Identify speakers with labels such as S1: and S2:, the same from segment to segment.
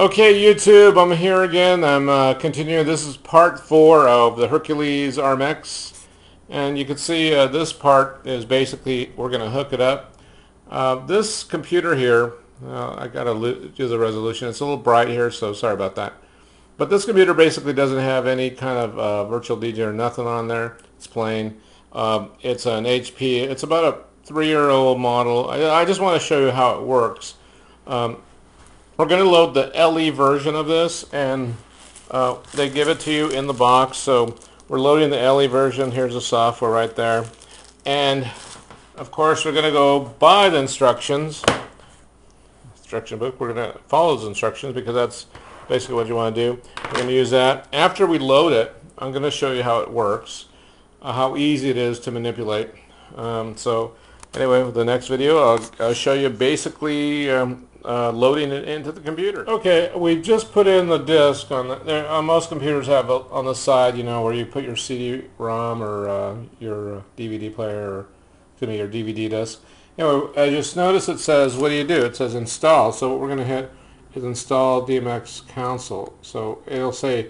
S1: Okay, YouTube, I'm here again. I'm continuing. This is part 4 of the Hercules RMX. And you can see this part is basically, we're going to hook it up. This computer here, I got to do the resolution. It's a little bright here, so sorry about that. But this computer basically doesn't have any kind of virtual DJ or nothing on there. It's plain. It's an HP. It's about a 3-year-old model. I just want to show you how it works. We're going to load the LE version of this, and they give it to you in the box. So we're loading the LE version. Here's the software right there. And of course, we're going to go buy the instruction book. We're going to follow those instructions because that's basically what you want to do. We're going to use that. After we load it, I'm going to show you how it works, how easy it is to manipulate. So anyway, with the next video, I'll show you basically loading it into the computer. Okay, we just put in the disk on most computers have on the side, you know, where you put your CD-ROM or your DVD player, or excuse me, your DVD disc. Anyway, I just noticed it says, what do? It says install. So what we're going to hit is install DMX console. So it'll say,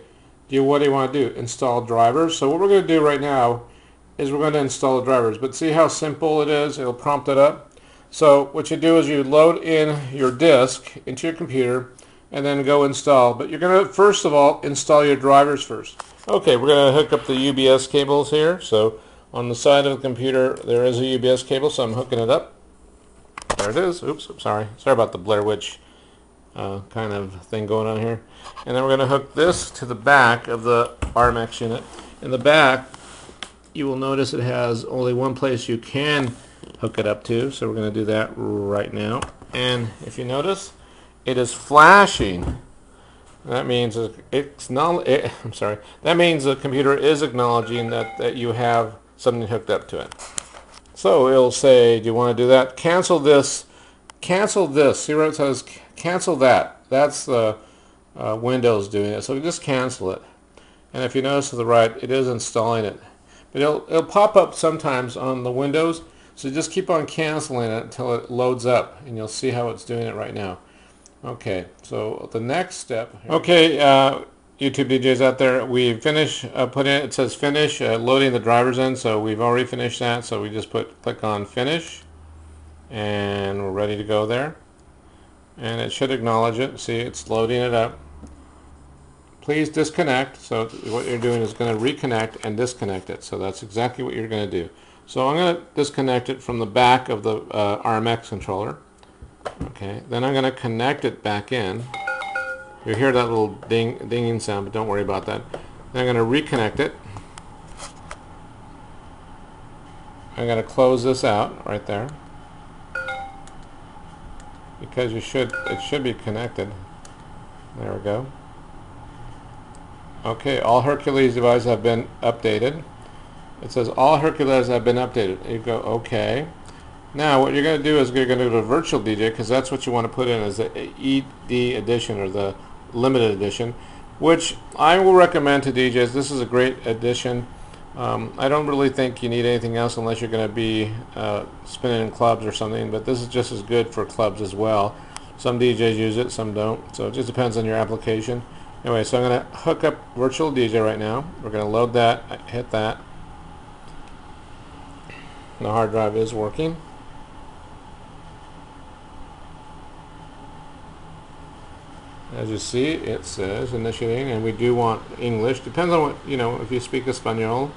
S1: what do you want to do? Install drivers. So what we're going to do right now is we're going to install the drivers. But see how simple it is? It'll prompt it up. So what you do is you load in your disk into your computer and then go install. But you're going to first of all install your drivers first. Okay, we're going to hook up the UBS cables here. So on the side of the computer there is a UBS cable, so I'm hooking it up. There it is. Oops, sorry about the Blair Witch kind of thing going on here. And then we're going to hook this to the back of the RMX unit. In the back you will notice it has only one place you can hook it up to, so we're going to do that right now. And if you notice, it is flashing. That means it's not. That means the computer is acknowledging that you have something hooked up to it. So it'll say, do you want to do that? Cancel this. Cancel this. See where it says cancel that? That's the Windows doing it. So just cancel it. And if you notice to the right, it is installing it. But it'll pop up sometimes on the Windows. So just keep on canceling it until it loads up, and you'll see how it's doing it right now. Okay, so the next step. Okay, YouTube DJs out there, we finished it says finish loading the drivers in, so we've already finished that. So we just click on finish, and we're ready to go there. And it should acknowledge it. See, it's loading it up. Please disconnect. So what you're doing is going to reconnect and disconnect it. So that's exactly what you're going to do. So I'm going to disconnect it from the back of the RMX controller. Okay, then I'm going to connect it back in. You hear that little dinging sound, but don't worry about that. Then I'm going to reconnect it. I'm going to close this out right there because it should be connected. There we go. Okay, all Hercules devices have been updated. It says all Hercules have been updated. You go, okay. Now what you're going to do is you're going to go to Virtual DJ, because that's what you want to put in as the ED edition, or the limited edition, which I will recommend to DJs. This is a great edition. I don't really think you need anything else unless you're going to be spinning in clubs or something, but this is just as good for clubs as well. Some DJs use it, some don't, so it just depends on your application. Anyway, so I'm going to hook up Virtual DJ right now. We're going to load that, hit that. The hard drive is working. As you see, it says initiating, and we do want English. Depends on what, you know, if you speak Espanol,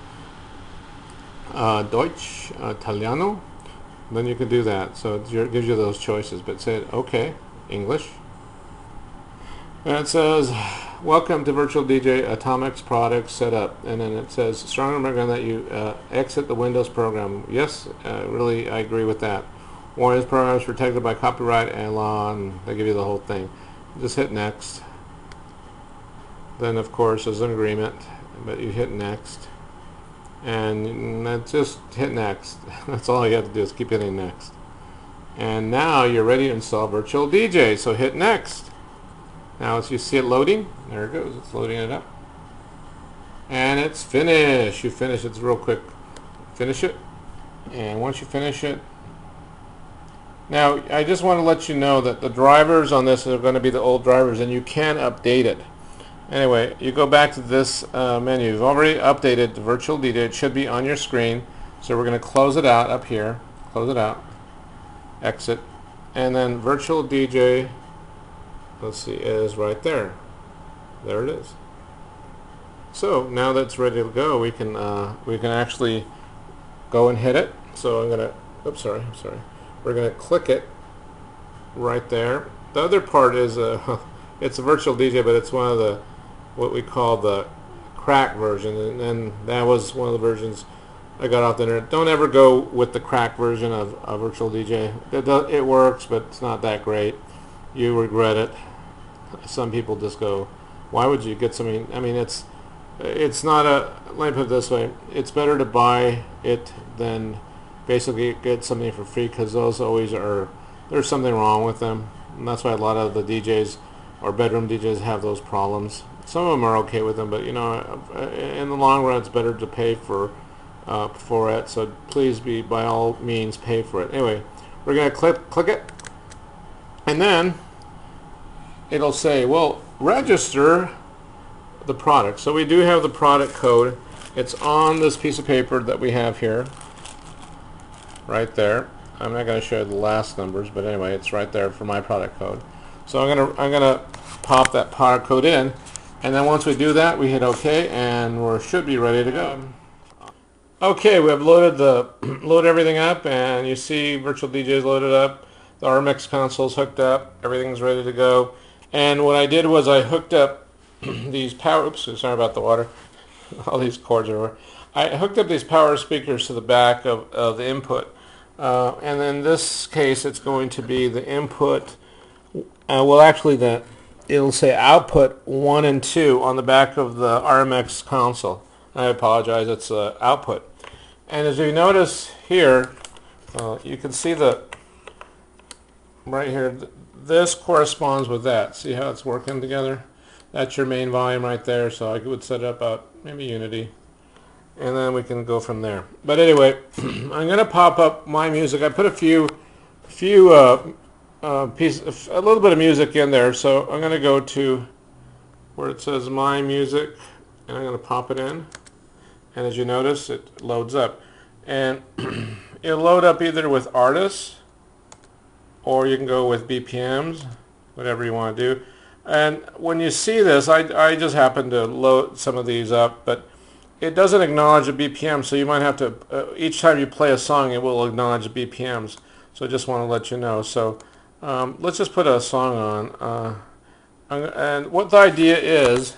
S1: Deutsch, Italiano, then you can do that. So it gives you those choices. But say, okay, English. And it says, welcome to Virtual DJ Atomic's product setup. And then it says, strongly recommend that you exit the Windows program. Yes, really, I agree with that. Warning, this program is protected by copyright and law, and they give you the whole thing. Just hit next. Then, of course, there's an agreement, but you hit next. And just hit next. That's all you have to do, is keep hitting next. And now you're ready to install Virtual DJ, so hit next. Now as you see it loading, there it goes, it's loading it up. And it's finished. You finish it real quick. Finish it. And once you finish it, Now, I just want to let you know that the drivers on this are going to be the old drivers, and you can update it. Anyway, you go back to this menu. You've already updated the Virtual DJ. It should be on your screen. So we're going to close it out up here. Close it out. Exit. And then Virtual DJ, let's see, is right there. There it is. So now that it's ready to go, we can actually go and hit it. So I'm going to, oops, sorry. We're going to click it right there. The other part is it's a Virtual DJ, but it's one of the what we call the crack version, and that was one of the versions I got off the internet. Don't ever go with the crack version of Virtual DJ. It works, but it's not that great. You regret it. Some people just go, why would you get something? I mean, it's not a, let me put it this way, it's better to buy it than basically get something for free, because those always are, there's something wrong with them, and that's why a lot of the DJs or bedroom DJs have those problems. Some of them are okay with them, but you know, in the long run, it's better to pay for it. So please by all means, pay for it. Anyway, we're going to click it, and then it'll say, well, register the product. So we do have the product code. It's on this piece of paper that we have here, right there. I'm not going to show you the last numbers, but anyway, it's right there for my product code. So I'm gonna pop that product code in, and then once we do that, we hit OK, and we should be ready to go. Okay, we have loaded everything up, and you see Virtual DJ is loaded up. The RMX console is hooked up. Everything's ready to go. And what I did was I hooked up these power. Oops, sorry about the water. All these cords are over. I hooked up these power speakers to the back of the input, and in this case, it's going to be the input. Well, actually, it'll say output 1 and 2 on the back of the RMX console. I apologize, it's output. And as you notice here, you can see right here, this corresponds with that. See how it's working together? That's your main volume right there, so I would set it up out maybe Unity, and then we can go from there. But anyway, I'm going to pop up my music. I put a little bit of music in there, so I'm going to go to where it says My Music, and I'm going to pop it in, and as you notice, it loads up, and it'll load up either with artists, or you can go with BPMs, whatever you want to do. And when you see this, I just happen to load some of these up, but it doesn't acknowledge the BPM, so you might have to, each time you play a song, it will acknowledge the BPMs, so I just want to let you know. So let's just put a song on, and what the idea is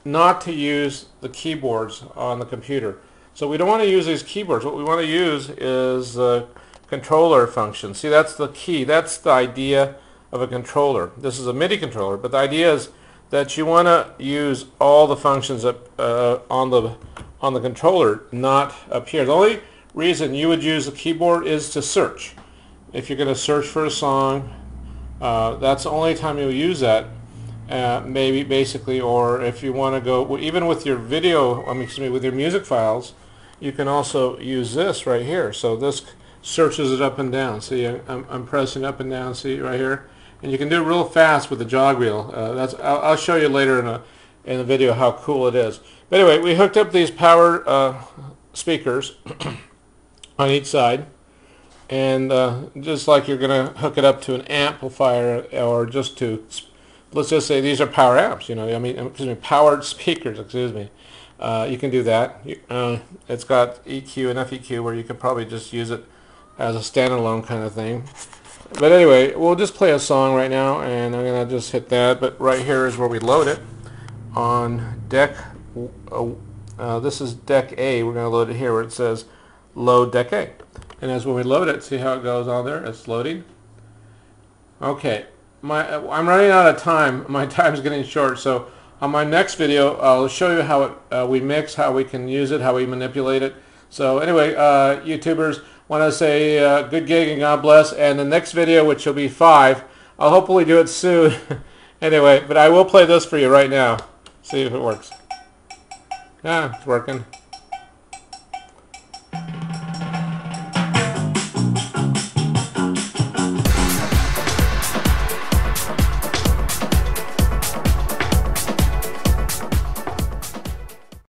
S1: not to use the keyboards on the computer. So we don't want to use these keyboards. What we want to use is the controller function. See, that's the key. That's the idea of a controller. This is a MIDI controller, but the idea is that you want to use all the functions on the controller, not up here. The only reason you would use the keyboard is to search. If you're going to search for a song, that's the only time you'll use that, maybe basically, or if you want to go, even with your video, with your music files, you can also use this right here. So this searches it up and down. See, I'm pressing up and down, see right here? And you can do it real fast with the jog wheel. I'll show you later in the video how cool it is. But anyway, we hooked up these power speakers on each side, and just like you're going to hook it up to an amplifier, or just to, let's just say these are power amps, powered speakers, excuse me. You can do that. It's got EQ and FEQ, where you could probably just use it as a standalone kind of thing. But anyway, we'll just play a song right now, and I'm going to just hit that. But right here is where we load it on deck. This is deck A. We're going to load it here where it says load deck A. And as when we load it, see how it goes on there? It's loading. Okay, I'm running out of time. My time's getting short, so on my next video, I'll show you how we mix, how we can use it, how we manipulate it. So anyway, YouTubers, want to say good gig and God bless. And the next video, which will be 5, I'll hopefully do it soon. Anyway, but I will play this for you right now. See if it works. Yeah, it's working.